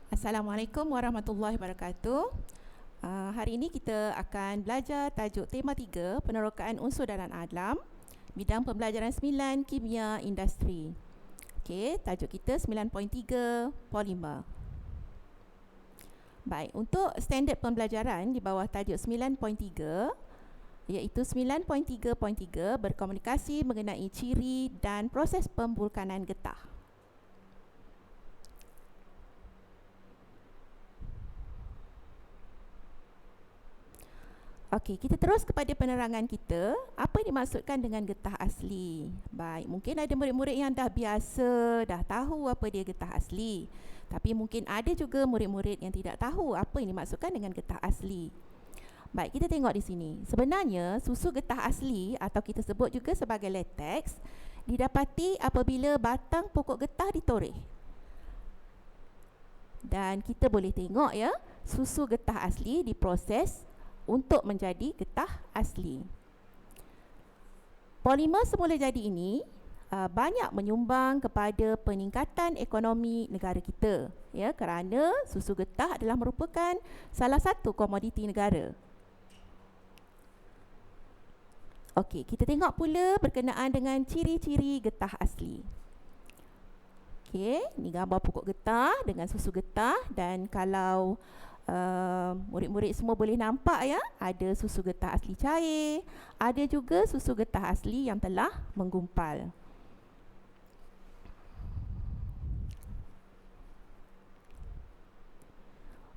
Assalamualaikum warahmatullahi wabarakatuh. Hari ini kita akan belajar tajuk tema 3, penerokaan unsur dalam alam, bidang pembelajaran 9, kimia industri. Okey, tajuk kita 9.3, polimer. Baik, untuk standard pembelajaran di bawah tajuk 9.3, iaitu 9.3.3 berkomunikasi mengenai ciri dan proses pemvulkanan getah. Okey, kita terus kepada penerangan kita. Apa yang dimaksudkan dengan getah asli? Baik, mungkin ada murid-murid yang dah biasa, dah tahu apa dia getah asli. Tapi mungkin ada juga murid-murid yang tidak tahu apa yang dimaksudkan dengan getah asli. Baik, kita tengok di sini. Sebenarnya, susu getah asli atau kita sebut juga sebagai latex didapati apabila batang pokok getah ditoreh. Dan kita boleh tengok ya, susu getah asli diproses untuk menjadi getah asli. Polimer semula jadi ini banyak menyumbang kepada peningkatan ekonomi negara kita, ya, kerana susu getah adalah merupakan salah satu komoditi negara. Okey, kita tengok pula berkenaan dengan ciri-ciri getah asli. Okey, ni gambar pokok getah dengan susu getah, dan kalau murid-murid semua boleh nampak ya, ada susu getah asli cair, ada juga susu getah asli yang telah menggumpal.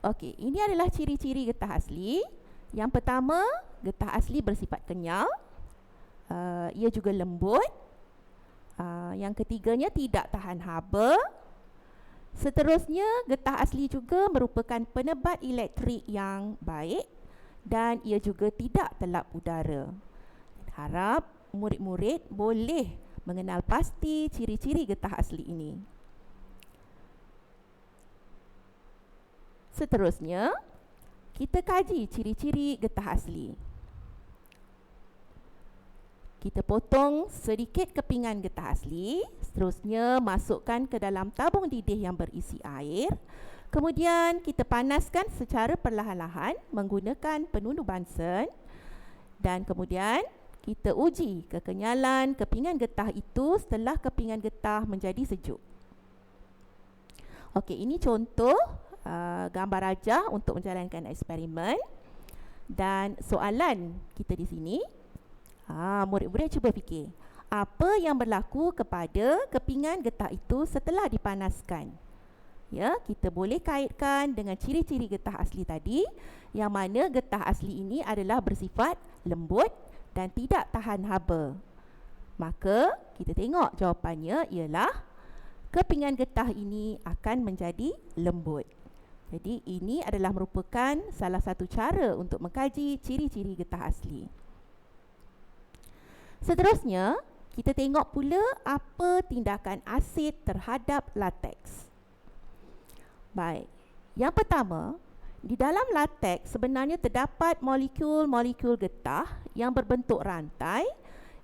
Okey, ini adalah ciri-ciri getah asli. Yang pertama, getah asli bersifat kenyal. Ia juga lembut. Yang ketiganya, tidak tahan haba. Seterusnya, getah asli juga merupakan penebat elektrik yang baik dan ia juga tidak telap udara. Harap murid-murid boleh mengenal pasti ciri-ciri getah asli ini. Seterusnya, kita kaji ciri-ciri getah asli. Kita potong sedikit kepingan getah asli, seterusnya masukkan ke dalam tabung didih yang berisi air. Kemudian kita panaskan secara perlahan-lahan menggunakan penundu Bunsen, dan kemudian kita uji kekenyalan kepingan getah itu setelah kepingan getah menjadi sejuk. Okey, ini contoh gambar rajah untuk menjalankan eksperimen. Dan soalan kita di sini, murid-murid cuba fikir, apa yang berlaku kepada kepingan getah itu setelah dipanaskan? Ya, kita boleh kaitkan dengan ciri-ciri getah asli tadi, yang mana getah asli ini adalah bersifat lembut dan tidak tahan haba. Maka kita tengok jawapannya ialah kepingan getah ini akan menjadi lembut. Jadi ini adalah merupakan salah satu cara untuk mengkaji ciri-ciri getah asli. Seterusnya, kita tengok pula apa tindakan asid terhadap latex. Baik, yang pertama, di dalam latex sebenarnya terdapat molekul-molekul getah yang berbentuk rantai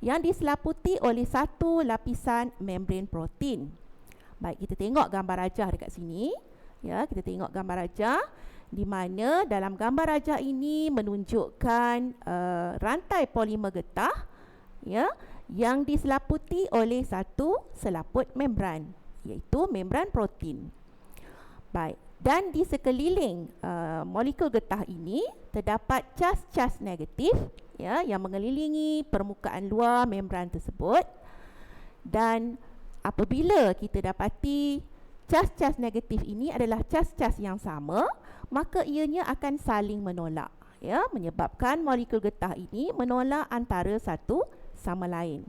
yang diselaputi oleh satu lapisan membran protein. Baik, kita tengok gambar rajah dekat sini. Ya, kita tengok gambar rajah di mana dalam gambar rajah ini menunjukkan rantai polimer getah, ya, yang diselaputi oleh satu selaput membran, iaitu membran protein. Baik, dan di sekeliling molekul getah ini terdapat cas-cas negatif, ya, yang mengelilingi permukaan luar membran tersebut. Dan apabila kita dapati cas-cas negatif ini adalah cas-cas yang sama, maka ianya akan saling menolak, ya, menyebabkan molekul getah ini menolak antara satu sama lain.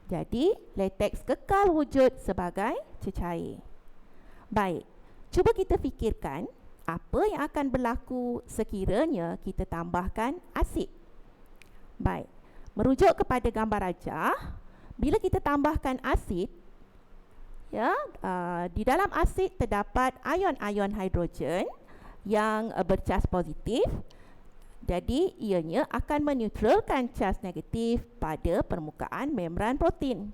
Jadi, latex kekal wujud sebagai cecair. Baik, cuba kita fikirkan apa yang akan berlaku sekiranya kita tambahkan asid. Baik, merujuk kepada gambar rajah, bila kita tambahkan asid, ya, di dalam asid terdapat ion-ion hidrogen yang bercas positif. Jadi ianya akan meneutralkan cas negatif pada permukaan membran protein.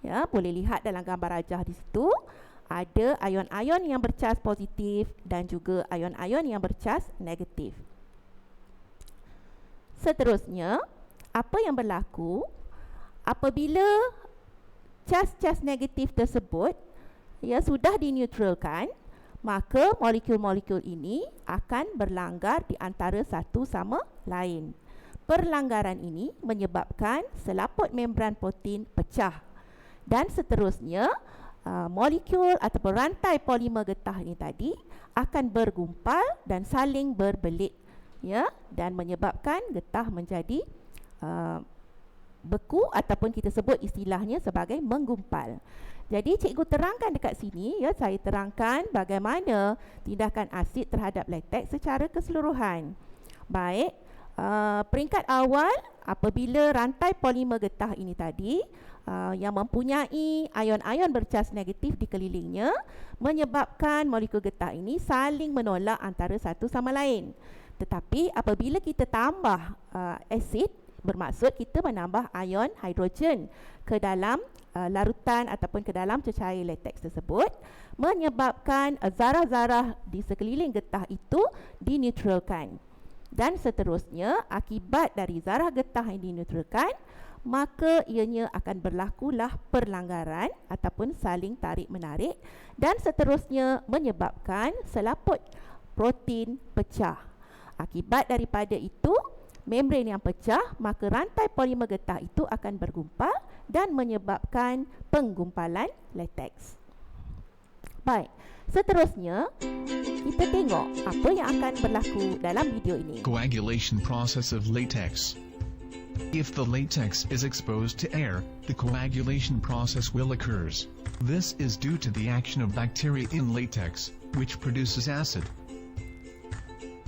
Ya, boleh lihat dalam gambar rajah di situ, ada ion-ion yang bercas positif dan juga ion-ion yang bercas negatif. Seterusnya, apa yang berlaku apabila cas-cas negatif tersebut sudah dineutralkan, maka molekul-molekul ini akan berlanggar di antara satu sama lain. Perlanggaran ini menyebabkan selaput membran protein pecah dan seterusnya molekul ataupun rantai polimer getah ini tadi akan bergumpal dan saling berbelit dan menyebabkan getah menjadi beku ataupun kita sebut istilahnya sebagai menggumpal. Jadi cikgu terangkan dekat sini saya terangkan bagaimana tindakan asid terhadap latex secara keseluruhan. Baik, peringkat awal apabila rantai polimer getah ini tadi yang mempunyai ion-ion bercas negatif di kelilingnya menyebabkan molekul getah ini saling menolak antara satu sama lain. Tetapi apabila kita tambah asid, bermaksud kita menambah ion hidrogen ke dalam larutan ataupun ke dalam cecair latex tersebut, menyebabkan zarah-zarah di sekeliling getah itu dineutralkan. Dan seterusnya, akibat dari zarah getah yang dineutralkan, maka ianya akan berlakulah perlanggaran ataupun saling tarik-menarik dan seterusnya menyebabkan selaput protein pecah. Akibat daripada itu, membran yang pecah, maka rantai polimer getah itu akan bergumpal dan menyebabkan penggumpalan latex. Baik, seterusnya kita tengok apa yang akan berlaku dalam video ini. Coagulation process of latex. If the latex is exposed to air, the coagulation process will occur. This is due to the action of bacteria in latex, which produces acid.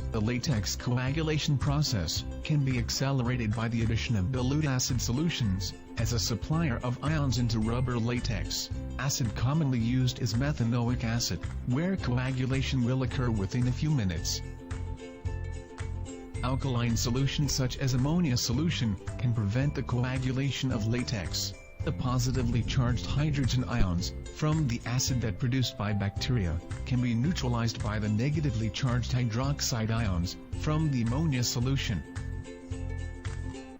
The latex coagulation process can be accelerated by the addition of dilute acid solutions as a supplier of ions into rubber latex. Acid commonly used is methanoic acid, where coagulation will occur within a few minutes. Alkaline solutions such as ammonia solution can prevent the coagulation of latex. The positively charged hydrogen ions from the acid that produced by bacteria can be neutralized by the negatively charged hydroxide ions from the ammonia solution.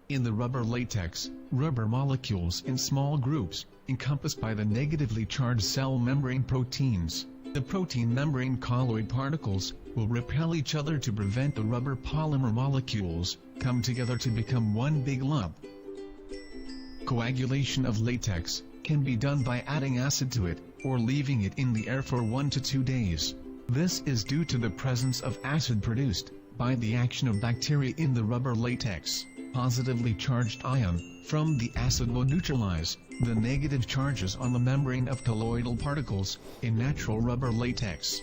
In the rubber latex, rubber molecules in small groups, encompassed by the negatively charged cell membrane proteins. The protein membrane colloid particles will repel each other to prevent the rubber polymer molecules come together to become one big lump. Coagulation of latex can be done by adding acid to it, or leaving it in the air for 1 to 2 days. This is due to the presence of acid produced by the action of bacteria in the rubber latex. Positively charged ion from the acid will neutralize the negative charges on the membrane of colloidal particles in natural rubber latex.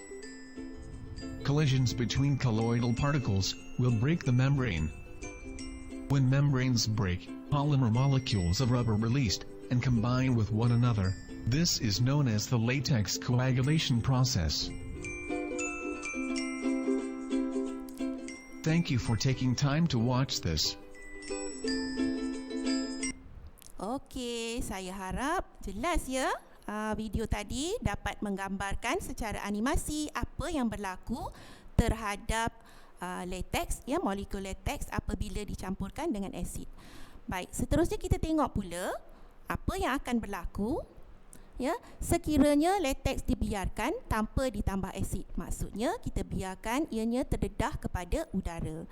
Collisions between colloidal particles will break the membrane. When membranes break, polymer molecules of rubber released and combine with one another. This is known as the latex coagulation process. Thank you for taking time to watch this. Okey, saya harap jelas video tadi dapat menggambarkan secara animasi apa yang berlaku terhadap latex, molekul latex apabila dicampurkan dengan asid. Baik, seterusnya kita tengok pula apa yang akan berlaku sekiranya latex dibiarkan tanpa ditambah asid. Maksudnya kita biarkan ianya terdedah kepada udara.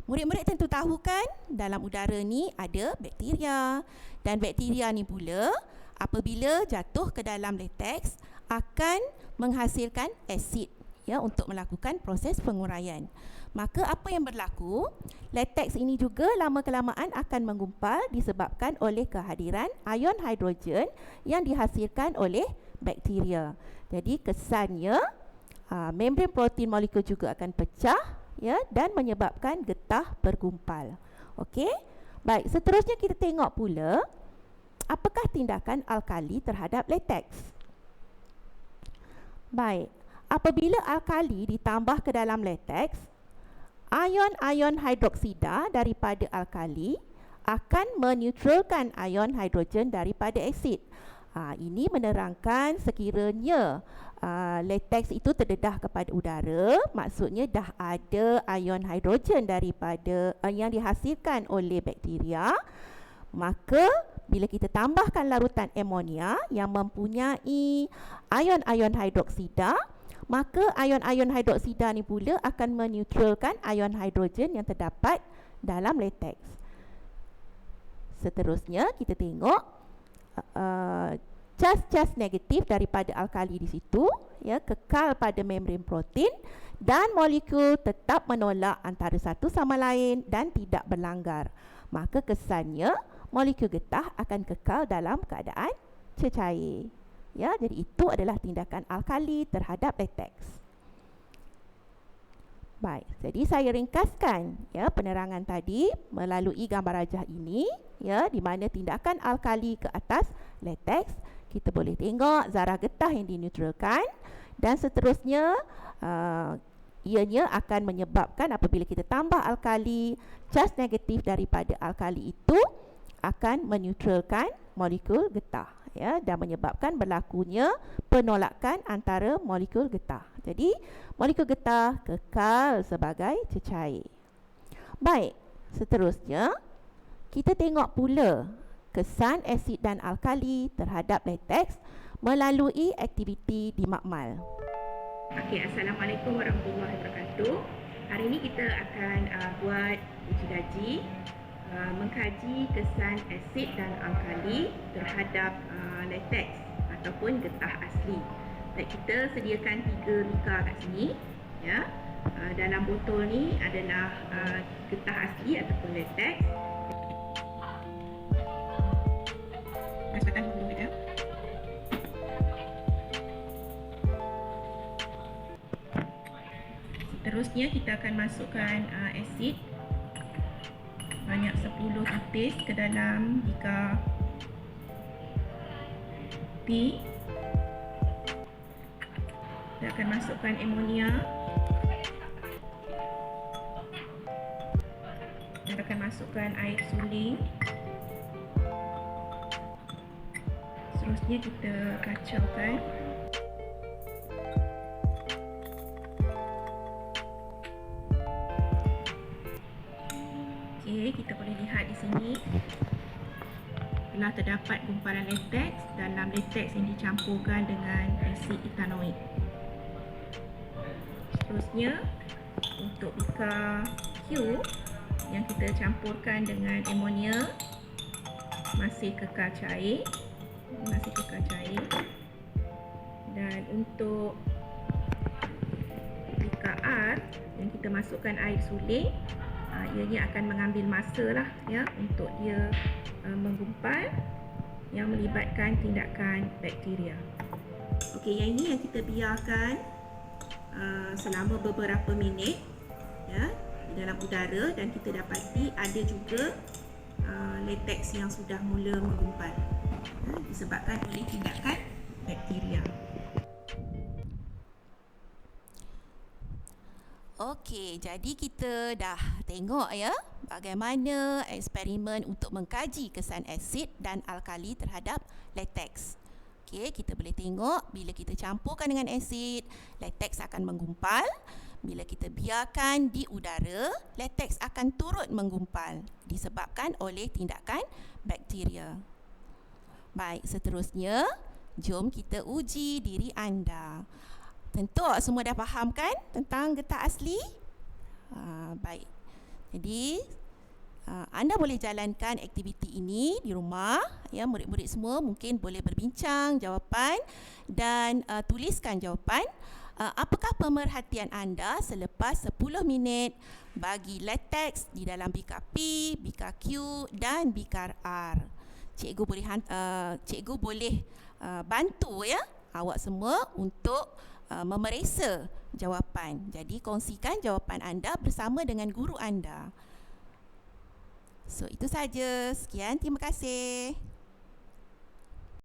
Murid-murid tentu tahu kan, dalam udara ni ada bakteria, dan bakteria ni pula apabila jatuh ke dalam latex akan menghasilkan asid untuk melakukan proses penguraian. Maka apa yang berlaku? Latex ini juga lama-kelamaan akan menggumpal disebabkan oleh kehadiran ion hidrogen yang dihasilkan oleh bakteria. Jadi kesannya membran protein molekul juga akan pecah dan menyebabkan getah bergumpal. Okey? Baik, seterusnya kita tengok pula apakah tindakan alkali terhadap latex. Baik, apabila alkali ditambah ke dalam latex, ion-ion hidroksida daripada alkali akan meneutralkan ion hidrogen daripada asid. Ini menerangkan sekiranya latex itu terdedah kepada udara, maksudnya dah ada ion hidrogen daripada yang dihasilkan oleh bakteria. Maka bila kita tambahkan larutan amonia yang mempunyai ion-ion hidroksida, maka ion-ion hidroksida ni pula akan meneutralkan ion hidrogen yang terdapat dalam latex. Seterusnya kita tengok cas-cas negatif daripada alkali di situ, ya, kekal pada membran protein dan molekul tetap menolak antara satu sama lain dan tidak berlanggar. Maka kesannya molekul getah akan kekal dalam keadaan cecair. Ya, jadi itu adalah tindakan alkali terhadap latex. Baik, jadi saya ringkaskan ya penerangan tadi melalui gambar rajah ini, ya, di mana tindakan alkali ke atas latex, kita boleh tengok zarah getah yang dineutralkan dan seterusnya ianya akan menyebabkan apabila kita tambah alkali, cas negatif daripada alkali itu akan meneutralkan molekul getah, ya, dan menyebabkan berlakunya penolakan antara molekul getah. Jadi molekul getah kekal sebagai cecair. Baik, seterusnya kita tengok pula kesan asid dan alkali terhadap latex melalui aktiviti di makmal. Okey, Assalamualaikum warahmatullahi wabarakatuh. Hari ini kita akan buat uji kaji mengkaji kesan asid dan alkali terhadap latex ataupun getah asli. Baik, kita sediakan 3 bikar kat sini, ya. Dalam botol ni adalah getah asli ataupun latex. Masukkan dulu ya. Seterusnya kita akan masukkan asid banyak 10 tipis ke dalam bikar P. Kita akan masukkan amonia. Kita akan masukkan air suling. Seterusnya kita kacaukan. Okey, kita boleh lihat di sini telah terdapat gumpalan latex dalam latex yang dicampurkan dengan asid etanoik. Seterusnya untuk bikar Q yang kita campurkan dengan amonia masih kekal cair, dan untuk bikar R yang kita masukkan air suling, ianya akan mengambil masa lah, ya, untuk dia menggumpal yang melibatkan tindakan bakteria. Okey, yang ini yang kita biarkan selama beberapa minit, ya, di dalam udara, dan kita dapati ada juga latex yang sudah mula menggumpal, disebabkan oleh tindakan bakteria. Okey, jadi kita dah tengok ya bagaimana eksperimen untuk mengkaji kesan asid dan alkali terhadap latex. Okey, kita boleh tengok bila kita campurkan dengan asid, latex akan menggumpal. Bila kita biarkan di udara, latex akan turut menggumpal disebabkan oleh tindakan bakteria. Baik, seterusnya jom kita uji diri anda. Tentu semua dah faham kan tentang getah asli? Baik. Jadi anda boleh jalankan aktiviti ini di rumah, ya. Murid-murid semua mungkin boleh berbincang jawapan dan tuliskan jawapan. Apakah pemerhatian anda selepas 10 minit bagi latex di dalam bikar P, bikar Q dan bikar R? Cikgu boleh bantu ya awak semua untuk memeriksa jawapan. Jadi kongsikan jawapan anda bersama dengan guru anda. So itu saja. Sekian, terima kasih.